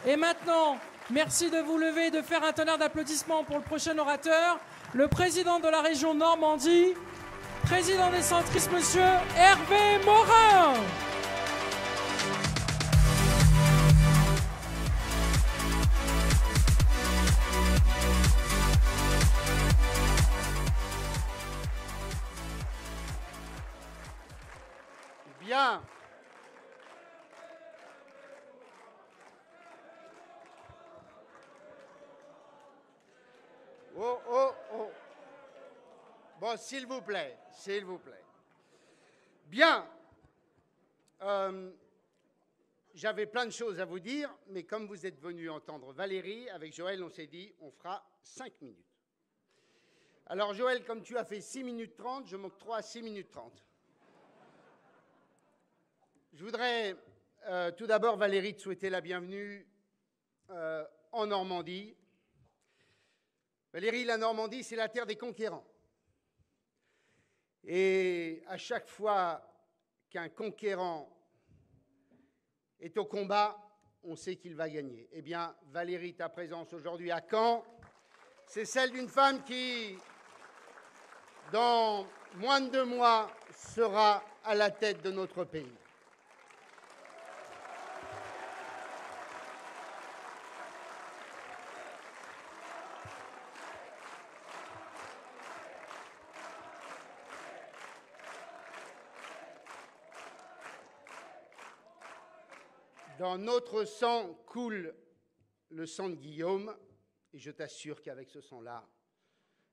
Et maintenant, merci de vous lever et de faire un tonnerre d'applaudissements pour le prochain orateur, le président de la région Normandie, président des centristes, monsieur Hervé Morin. Bien. Oh, oh, oh. Bon, s'il vous plaît, s'il vous plaît. Bien. J'avais plein de choses à vous dire, mais comme vous êtes venus entendre Valérie, avec Joël, on s'est dit, on fera 5 minutes. Alors, Joël, comme tu as fait 6 minutes 30, je m'octroie 6 minutes 30. Je voudrais tout d'abord, Valérie, te souhaiter la bienvenue en Normandie. Valérie, la Normandie, c'est la terre des conquérants. Et à chaque fois qu'un conquérant est au combat, on sait qu'il va gagner. Eh bien, Valérie, ta présence aujourd'hui à Caen, c'est celle d'une femme qui, dans moins de 2 mois, sera à la tête de notre pays. Dans notre sang coule le sang de Guillaume, et je t'assure qu'avec ce sang-là,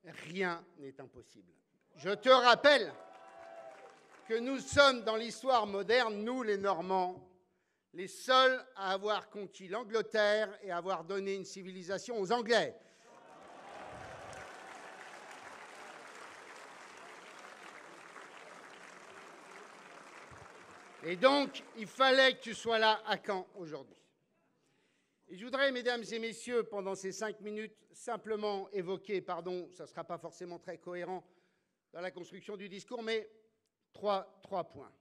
rien n'est impossible. Je te rappelle que nous sommes, dans l'histoire moderne, nous les Normands, les seuls à avoir conquis l'Angleterre et à avoir donné une civilisation aux Anglais. Et donc, il fallait que tu sois là à Caen aujourd'hui. Et je voudrais, mesdames et messieurs, pendant ces 5 minutes, simplement évoquer, pardon, ça ne sera pas forcément très cohérent dans la construction du discours, mais trois points.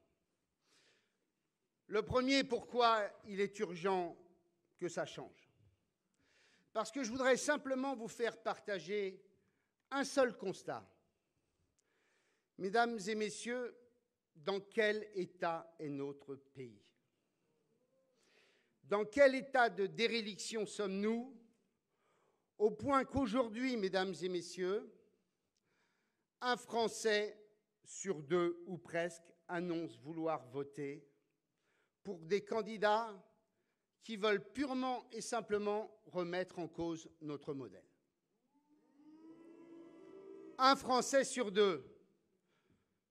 Le premier, pourquoi il est urgent que ça change? Parce que je voudrais simplement vous faire partager un seul constat. Mesdames et messieurs, dans quel état est notre pays? Dans quel état de déréliction sommes-nous, au point qu'aujourd'hui, mesdames et messieurs, un Français sur 2, ou presque, annonce vouloir voter pour des candidats qui veulent purement et simplement remettre en cause notre modèle. Un Français sur 2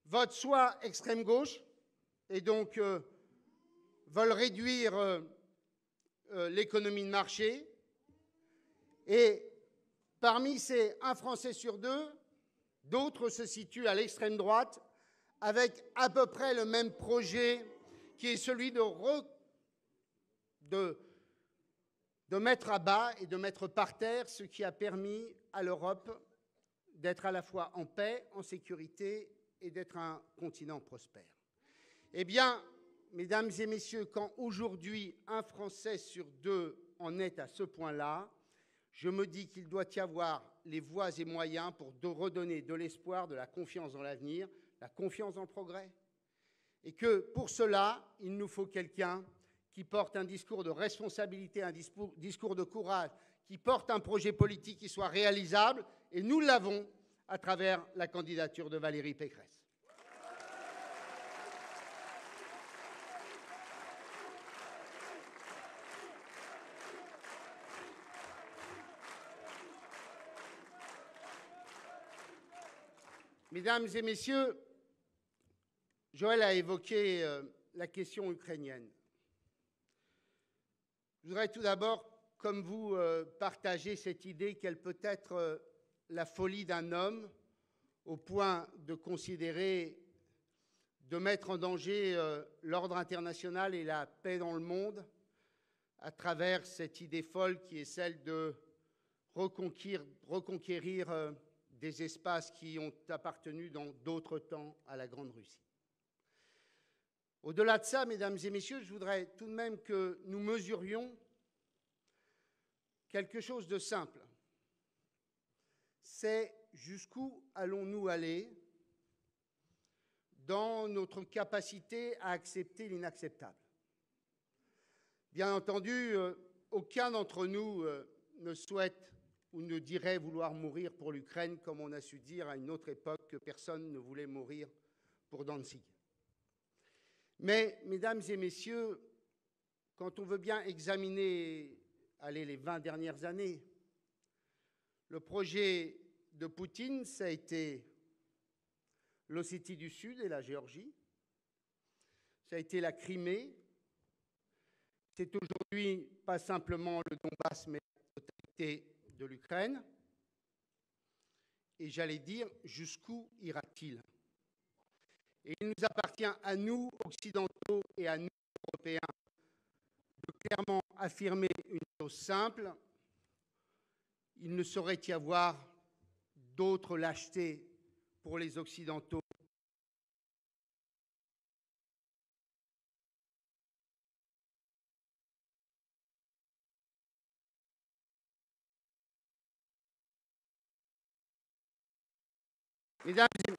vote soit extrême gauche, et donc veulent réduire l'économie de marché, et parmi ces 1 Français sur 2, d'autres se situent à l'extrême droite, avec à peu près le même projet qui est celui de mettre à bas et de mettre par terre ce qui a permis à l'Europe d'être à la fois en paix, en sécurité et d'être un continent prospère. Eh bien, mesdames et messieurs, quand aujourd'hui 1 Français sur 2 en est à ce point-là, je me dis qu'il doit y avoir les voies et moyens pour redonner de l'espoir, de la confiance dans l'avenir, la confiance dans le progrès. Et que pour cela, il nous faut quelqu'un qui porte un discours de responsabilité, un discours de courage, qui porte un projet politique qui soit réalisable, et nous l'avons à travers la candidature de Valérie Pécresse. Mesdames et messieurs, Joël a évoqué la question ukrainienne. Je voudrais tout d'abord, comme vous, partager cette idée qu'elle peut être la folie d'un homme au point de considérer, de mettre en danger l'ordre international et la paix dans le monde à travers cette idée folle qui est celle de reconquérir des espaces qui ont appartenu dans d'autres temps à la Grande Russie. Au-delà de ça, mesdames et messieurs, je voudrais tout de même que nous mesurions quelque chose de simple. C'est jusqu'où allons-nous aller dans notre capacité à accepter l'inacceptable. Bien entendu, aucun d'entre nous ne souhaite ou ne dirait vouloir mourir pour l'Ukraine, comme on a su dire à une autre époque que personne ne voulait mourir pour Danzig. Mais, mesdames et messieurs, quand on veut bien examiner les 20 dernières années, le projet de Poutine, ça a été l'Ossétie du Sud et la Géorgie, ça a été la Crimée, c'est aujourd'hui pas simplement le Donbass, mais la totalité de l'Ukraine. Et j'allais dire, jusqu'où ira-t-il? Et il nous appartient à nous, occidentaux, et à nous, européens, de clairement affirmer une chose simple: il ne saurait y avoir d'autre lâcheté pour les Occidentaux. Mesdames et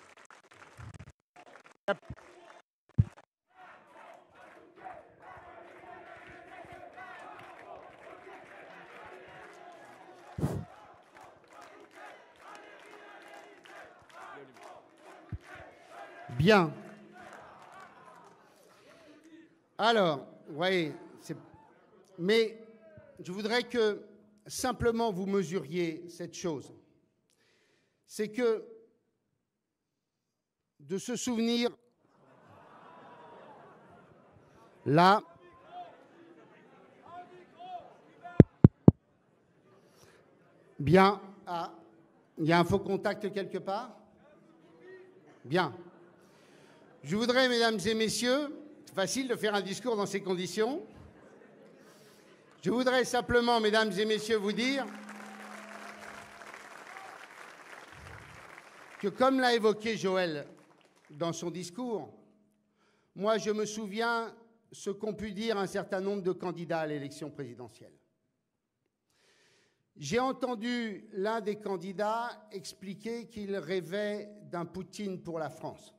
Bien. Alors, vous voyez, mais je voudrais que simplement vous mesuriez cette chose. C'est que de se souvenir, là, bien, il y a un faux contact quelque part? Bien. Je voudrais, mesdames et messieurs, c'est facile de faire un discours dans ces conditions. Je voudrais simplement, mesdames et messieurs, vous dire que, comme l'a évoqué Joël dans son discours, moi je me souviens ce qu'ont pu dire un certain nombre de candidats à l'élection présidentielle. J'ai entendu l'un des candidats expliquer qu'il rêvait d'un Poutine pour la France.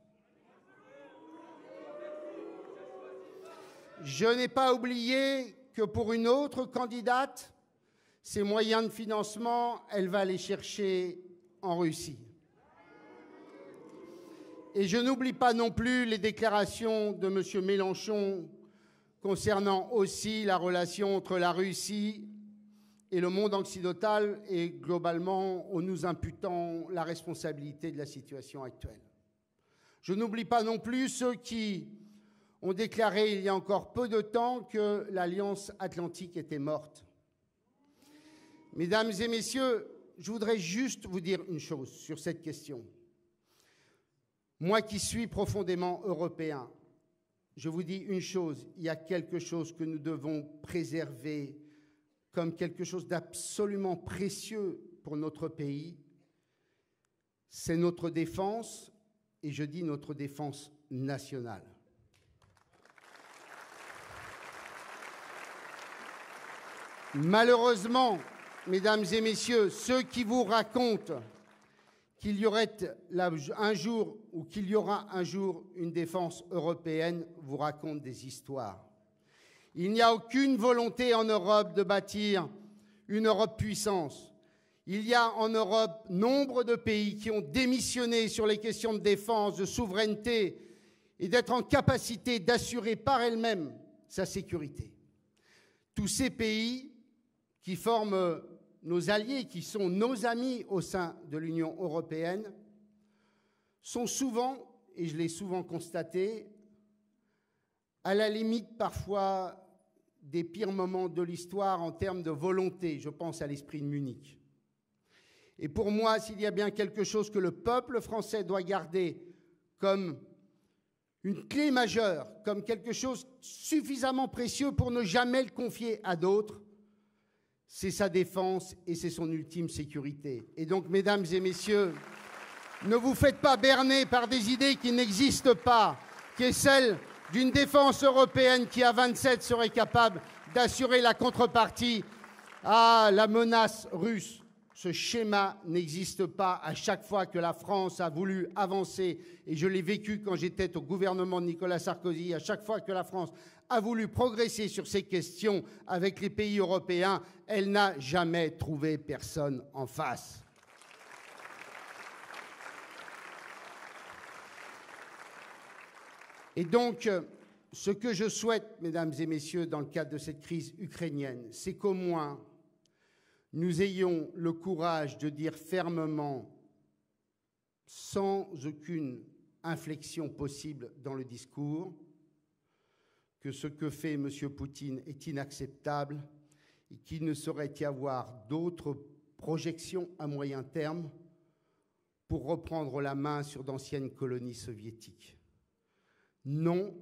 Je n'ai pas oublié que pour une autre candidate, ses moyens de financement, elle va les chercher en Russie. Et je n'oublie pas non plus les déclarations de M. Mélenchon concernant aussi la relation entre la Russie et le monde occidental et globalement en nous imputant la responsabilité de la situation actuelle. Je n'oublie pas non plus ceux qui ont déclaré il y a encore peu de temps que l'Alliance atlantique était morte. Mesdames et messieurs, je voudrais juste vous dire une chose sur cette question. Moi qui suis profondément européen, je vous dis une chose, il y a quelque chose que nous devons préserver comme quelque chose d'absolument précieux pour notre pays, c'est notre défense, et je dis notre défense nationale. Malheureusement, mesdames et messieurs, ceux qui vous racontent qu'il y aurait un jour ou qu'il y aura un jour une défense européenne vous racontent des histoires. Il n'y a aucune volonté en Europe de bâtir une Europe puissance. Il y a en Europe nombre de pays qui ont démissionné sur les questions de défense, de souveraineté et d'être en capacité d'assurer par elles-mêmes sa sécurité. Tous ces pays qui forment nos alliés, qui sont nos amis au sein de l'Union européenne, sont souvent, et je l'ai souvent constaté, à la limite parfois des pires moments de l'histoire en termes de volonté. Je pense à l'esprit de Munich. Et pour moi, s'il y a bien quelque chose que le peuple français doit garder comme une clé majeure, comme quelque chose suffisamment précieux pour ne jamais le confier à d'autres, c'est sa défense et c'est son ultime sécurité. Et donc, mesdames et messieurs, ne vous faites pas berner par des idées qui n'existent pas, qui est celle d'une défense européenne qui, à 27, serait capable d'assurer la contrepartie Ah, la menace russe, ce schéma n'existe pas. À chaque fois que la France a voulu avancer, et je l'ai vécu quand j'étais au gouvernement de Nicolas Sarkozy, à chaque fois que la France a voulu progresser sur ces questions avec les pays européens, elle n'a jamais trouvé personne en face. Et donc, ce que je souhaite, mesdames et messieurs, dans le cadre de cette crise ukrainienne, c'est qu'au moins nous ayons le courage de dire fermement, sans aucune inflexion possible dans le discours, que ce que fait M. Poutine est inacceptable et qu'il ne saurait y avoir d'autres projections à moyen terme pour reprendre la main sur d'anciennes colonies soviétiques. Non,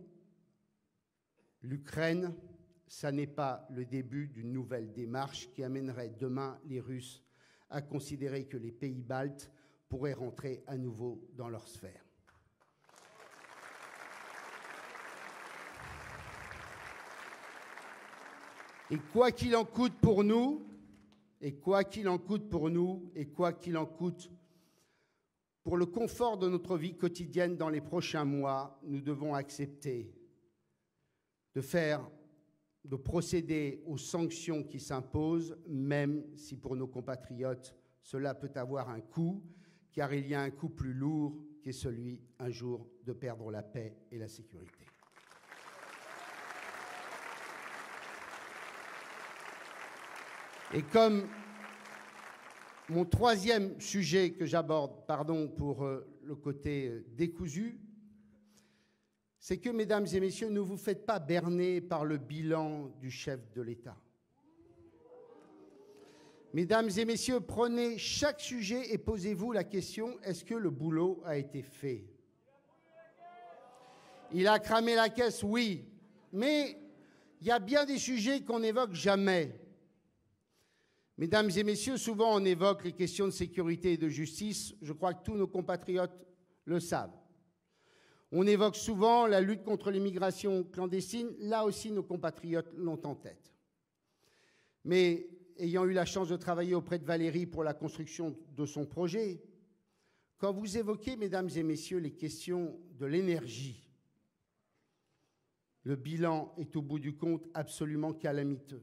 l'Ukraine, ça n'est pas le début d'une nouvelle démarche qui amènerait demain les Russes à considérer que les pays baltes pourraient rentrer à nouveau dans leur sphère. Et quoi qu'il en coûte pour nous, et quoi qu'il en coûte pour nous, et quoi qu'il en coûte pour le confort de notre vie quotidienne dans les prochains mois, nous devons accepter de procéder aux sanctions qui s'imposent, même si pour nos compatriotes, cela peut avoir un coût, car il y a un coût plus lourd qui est celui, un jour, de perdre la paix et la sécurité. Et comme mon troisième sujet que j'aborde, pardon pour le côté décousu, c'est que, mesdames et messieurs, ne vous faites pas berner par le bilan du chef de l'État. Mesdames et messieurs, prenez chaque sujet et posez-vous la question, est-ce que le boulot a été fait? Il a cramé la caisse, oui, mais il y a bien des sujets qu'on n'évoque jamais. Mesdames et messieurs, souvent on évoque les questions de sécurité et de justice. Je crois que tous nos compatriotes le savent. On évoque souvent la lutte contre l'immigration clandestine. Là aussi, nos compatriotes l'ont en tête. Mais ayant eu la chance de travailler auprès de Valérie pour la construction de son projet, quand vous évoquez, mesdames et messieurs, les questions de l'énergie, le bilan est au bout du compte absolument calamiteux.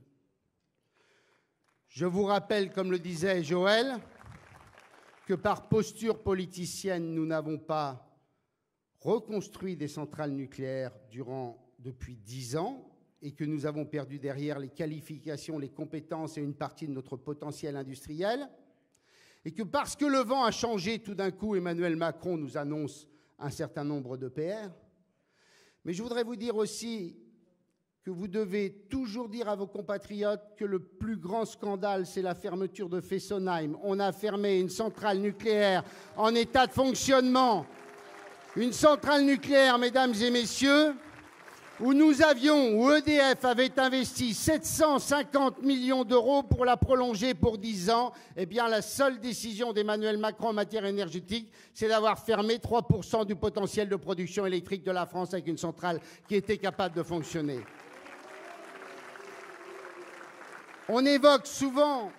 Je vous rappelle, comme le disait Joël, que par posture politicienne, nous n'avons pas reconstruit des centrales nucléaires depuis 10 ans et que nous avons perdu derrière les qualifications, les compétences et une partie de notre potentiel industriel. Et que parce que le vent a changé, tout d'un coup, Emmanuel Macron nous annonce un certain nombre d'EPR. Mais je voudrais vous dire aussi que vous devez toujours dire à vos compatriotes que le plus grand scandale, c'est la fermeture de Fessenheim. On a fermé une centrale nucléaire en état de fonctionnement. Une centrale nucléaire, mesdames et messieurs, où EDF avait investi 750 millions d'euros pour la prolonger pour 10 ans. Eh bien, la seule décision d'Emmanuel Macron en matière énergétique, c'est d'avoir fermé 3% du potentiel de production électrique de la France avec une centrale qui était capable de fonctionner. On évoque souvent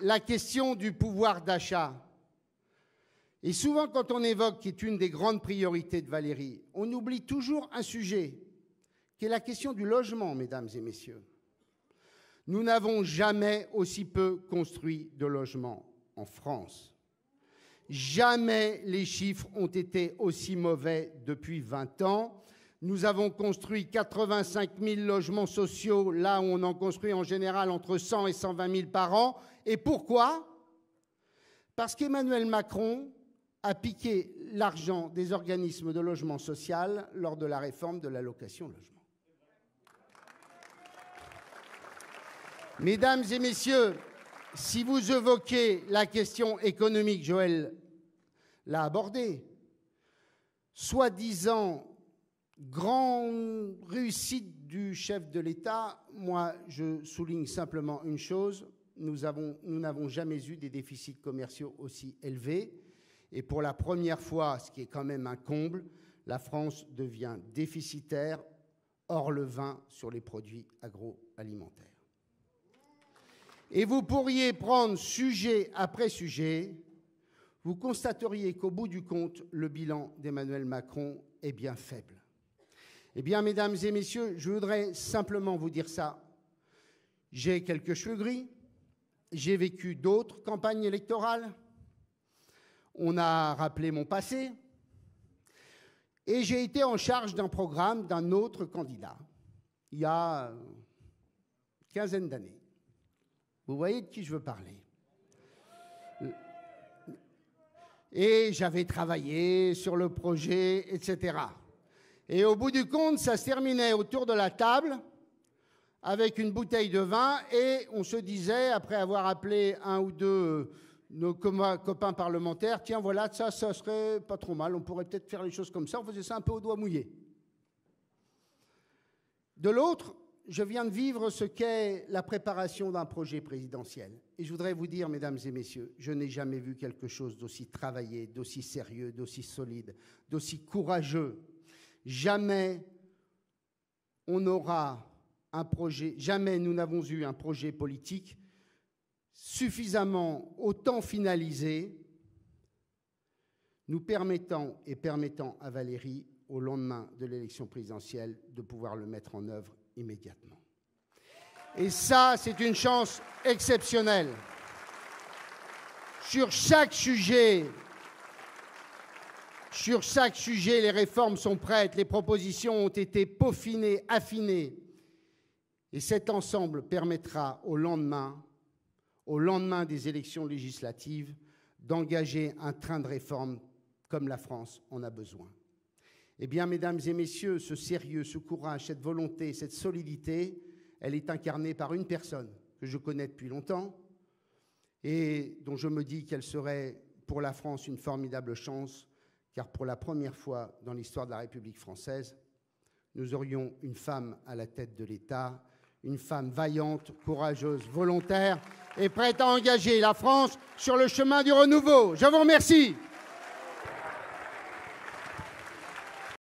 la question du pouvoir d'achat. Et souvent, quand on évoque, qui est une des grandes priorités de Valérie, on oublie toujours un sujet, qui est la question du logement, mesdames et messieurs. Nous n'avons jamais aussi peu construit de logements en France. Jamais les chiffres ont été aussi mauvais depuis 20 ans. Nous avons construit 85 000 logements sociaux, là où on en construit en général entre 100 et 120 000 par an. Et pourquoi? Parce qu'Emmanuel Macron a piqué l'argent des organismes de logement social lors de la réforme de l'allocation logement. Mesdames et messieurs, si vous évoquez la question économique, Joël l'a abordée, soi-disant grande réussite du chef de l'État, moi je souligne simplement une chose, nous n'avons jamais eu des déficits commerciaux aussi élevés et pour la première fois, ce qui est quand même un comble, la France devient déficitaire hors le vin sur les produits agroalimentaires. et vous pourriez prendre sujet après sujet, vous constateriez qu'au bout du compte, le bilan d'Emmanuel Macron est bien faible. Eh bien, mesdames et messieurs, je voudrais simplement vous dire ça. J'ai quelques cheveux gris, j'ai vécu d'autres campagnes électorales, on a rappelé mon passé, et j'ai été en charge d'un programme d'un autre candidat, il y a une quinzaine d'années. Vous voyez de qui je veux parler. Et j'avais travaillé sur le projet, etc. Et au bout du compte, ça se terminait autour de la table avec une bouteille de vin et on se disait, après avoir appelé un ou deux nos copains parlementaires, tiens, voilà, ça serait pas trop mal, on pourrait peut-être faire les choses comme ça, on faisait ça un peu au doigt mouillé. De l'autre, je viens de vivre ce qu'est la préparation d'un projet présidentiel. Et je voudrais vous dire, mesdames et messieurs, je n'ai jamais vu quelque chose d'aussi travaillé, d'aussi sérieux, d'aussi solide, d'aussi courageux. Jamais on n'aura un projet, jamais nous n'avons eu un projet politique suffisamment autant finalisé, nous permettant et permettant à Valérie, au lendemain de l'élection présidentielle, de pouvoir le mettre en œuvre immédiatement. Et ça, c'est une chance exceptionnelle. Sur chaque sujet, les réformes sont prêtes, les propositions ont été peaufinées, affinées. Et cet ensemble permettra au lendemain des élections législatives, d'engager un train de réforme comme la France en a besoin. Eh bien, mesdames et messieurs, ce sérieux, ce courage, cette volonté, cette solidité, elle est incarnée par une personne que je connais depuis longtemps et dont je me dis qu'elle serait pour la France une formidable chance, car pour la première fois dans l'histoire de la République française, nous aurions une femme à la tête de l'État, une femme vaillante, courageuse, volontaire et prête à engager la France sur le chemin du renouveau. Je vous remercie.